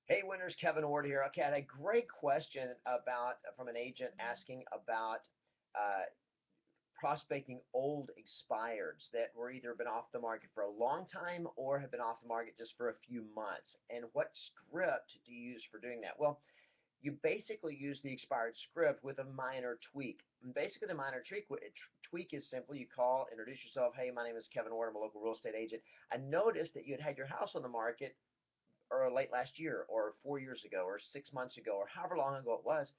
Hey, winners, Kevin Ward here. Okay, I had a great question about from an agent asking about uh, prospecting old expireds that were either been off the market for a long time or have been off the market just for a few months. And what script do you use for doing that? Well, you basically use the expired script with a minor tweak. And basically, the minor tweak is simply you call, introduce yourself. Hey, my name is Kevin Ward. I'm a local real estate agent. I noticed that you had your house on the market or late last year or 4 years ago or 6 months ago or however long ago it was.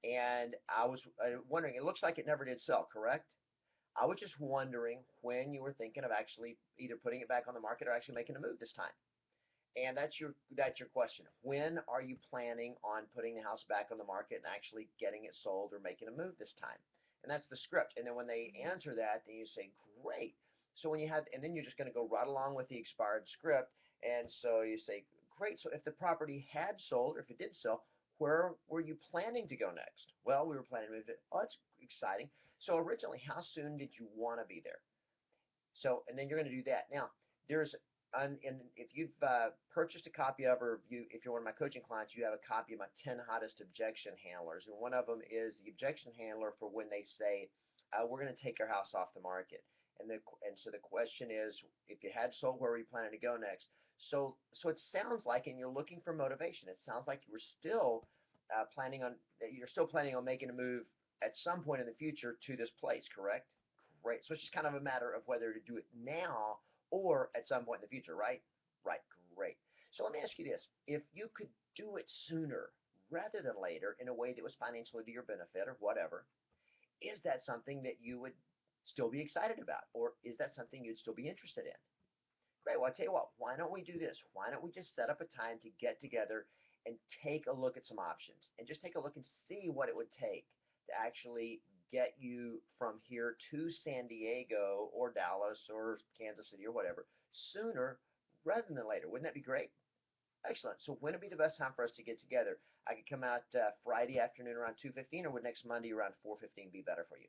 And I was wondering, it looks like it never did sell, correct? I was just wondering when you were thinking of actually either putting it back on the market or actually making a move this time. And that's your question. When are you planning on putting the house back on the market and actually getting it sold or making a move this time? And that's the script. And then when they answer that, then you say, great. So when you have, and then you're just going to go right along with the expired script. And so you say, great. So if the property had sold or if it did sell, where were you planning to go next? Well, we were planning to move it. Oh, that's exciting. So originally, how soon did you want to be there? So, and then you're going to do that. Now, there's and if you've purchased a copy of, or if you're one of my coaching clients, you have a copy of my 10 hottest objection handlers, and one of them is the objection handler for when they say, "We're going to take your house off the market." And so the question is, if you had sold, where were you planning to go next? So it sounds like, and you're looking for motivation. It sounds like you were still you're still planning on making a move at some point in the future to this place, correct? Great. So it's just kind of a matter of whether to do it now or at some point in the future, right? Right. Great. So let me ask you this. If you could do it sooner rather than later in a way that was financially to your benefit or whatever, is that something that you would still be excited about? Or is that something you'd still be interested in? Great. Well, I tell you what, why don't we do this? Why don't we just set up a time to get together and take a look at some options and just take a look and see what it would take to actually get you from here to San Diego or Dallas or Kansas City or whatever sooner rather than later. Wouldn't that be great? Excellent. So when would be the best time for us to get together? I could come out Friday afternoon around 2:15, or would next Monday around 4:15 be better for you?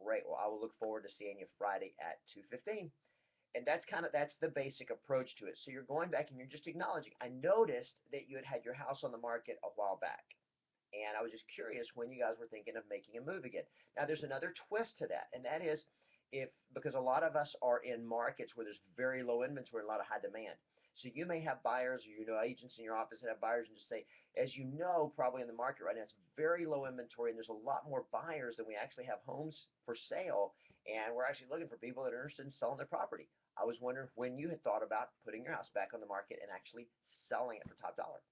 Great. Well, I will look forward to seeing you Friday at 2:15. And that's the basic approach to it. So you're going back and you're just acknowledging, I noticed that you had your house on the market a while back. And I was just curious when you guys were thinking of making a move again. Now there's another twist to that, and that is if because a lot of us are in markets where there's very low inventory and a lot of high demand. So you may have buyers or agents in your office that have buyers and just say, as you know, probably in the market right now, it's very low inventory and there's a lot more buyers than we actually have homes for sale. And we're actually looking for people that are interested in selling their property. I was wondering when you had thought about putting your house back on the market and actually selling it for top dollar.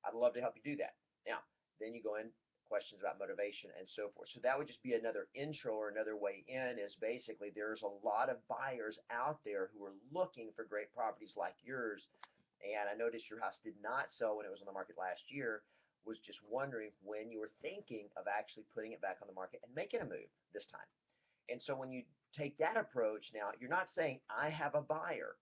I'd love to help you do that. Now, then you go in questions about motivation and so forth. So that would just be another intro or another way in is basically there's a lot of buyers out there who are looking for great properties like yours. And I noticed your house did not sell when it was on the market last year. Was just wondering when you were thinking of actually putting it back on the market and making a move this time. And so when you take that approach now, you're not saying I have a buyer.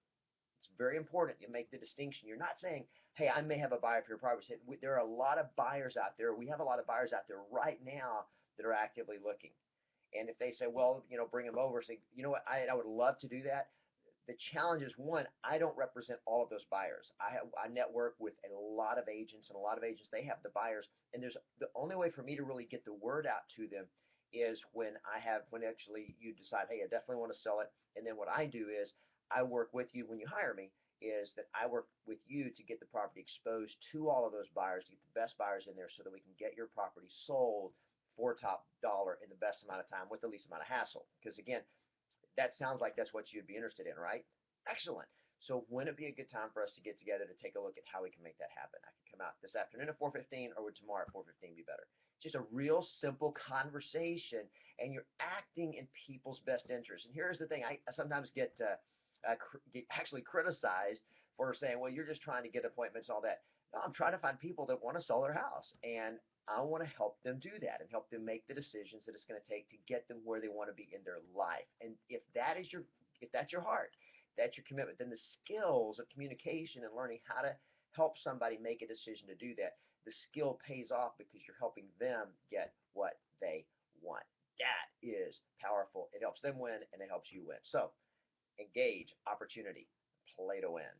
It's very important you make the distinction. You're not saying, hey, I may have a buyer for your property. There are a lot of buyers out there. We have a lot of buyers out there right now that are actively looking. And if they say, well, bring them over, say, you know what, I would love to do that. The challenge is one, I don't represent all of those buyers. I network with a lot of agents, and a lot of agents they have the buyers, and there's the only way for me to really get the word out to them is when actually you decide, hey, I definitely want to sell it, and then what I do is I work with you when you hire me. Is that I work with you to get the property exposed to all of those buyers, to get the best buyers in there, so that we can get your property sold for top dollar in the best amount of time with the least amount of hassle. Because again, that sounds like that's what you'd be interested in, right? Excellent. So when would be a good time for us to get together to take a look at how we can make that happen? I could come out this afternoon at 4:15, or would tomorrow at 4:15 be better? Just a real simple conversation, and you're acting in people's best interest. And here's the thing: I sometimes get actually criticized for saying, "Well, you're just trying to get appointments, all that." No, I'm trying to find people that want to sell their house, and I want to help them do that and help them make the decisions that it's going to take to get them where they want to be in their life. And if that's your heart, that's your commitment, then the skills of communication and learning how to help somebody make a decision to do that, the skill pays off because you're helping them get what they want. That is powerful. It helps them win and it helps you win. So engage, opportunity, play to win.